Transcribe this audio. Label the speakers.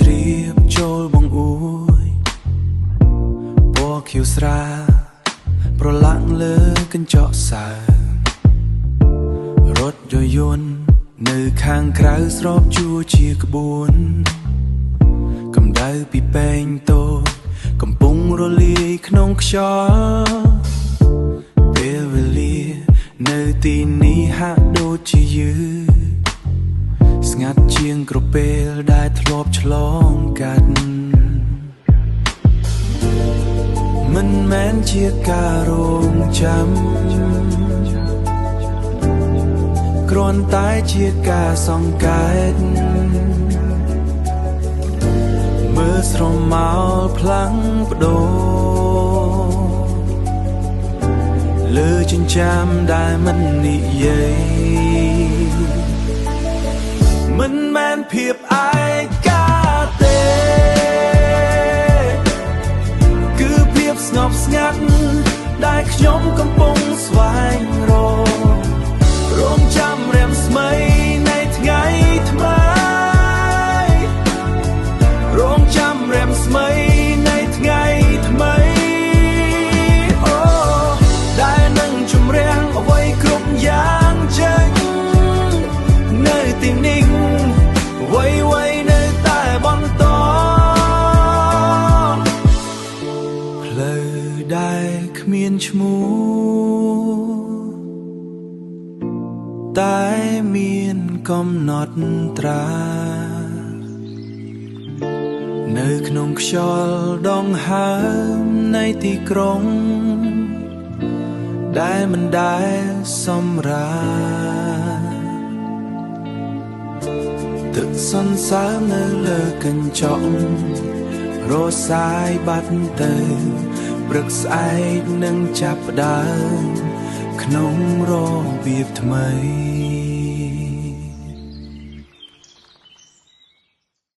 Speaker 1: រៀបចូលបងអួយពណ៌ខៀវស្រាប្រឡាក់លើកញ្ចក់សើរថយន្តនៅខាងក្រៅស្របជួរជាក្បួនកម្ដៅពីពេងតូចកំពុងរលាយក្នុងខ្យល់ពេលវេលានៅទីនេះហាក់ដូចជាយឺតស្ងាត់ជាងក្រពេលដែលធ្លាប់ឆ្លងកាត់មិនមែនជាការរងចាំគ្រាន់តែជាការសង្កេតមើលស្រមោលផ្លាំងបដូរលើចិញ្ចាំដែលមិននិយាយមិនមែនភាពឯកាទេគឺភាពស្ងប់ស្ងាត់ដែលខ្ញុំកំពុងស្វែងរករងចាំរាំស្មីនៃថ្ងៃថ្មីរងចាំរាំស្មីនៃថ្ងៃថ្មីអូដែលនឹងជំរះអ្វីគ្រប់យ៉ាងចេញនៅទីនេះអ្វីនៅតែបន្តផ្លូវដែលគ្មានឈ្មោះតែមានកំណត់ត្រានៅក្នុងខ្យល់ដងហើមនៃទីក្រុងដែលមិនដែលសម្រាទឹកសន្សើមនៅលើកញ្ចក់រសាយបាត់ទៅព្រឹកស្អែកនឹងចាប់ផ្ដើមក្នុងរបៀបថ្មី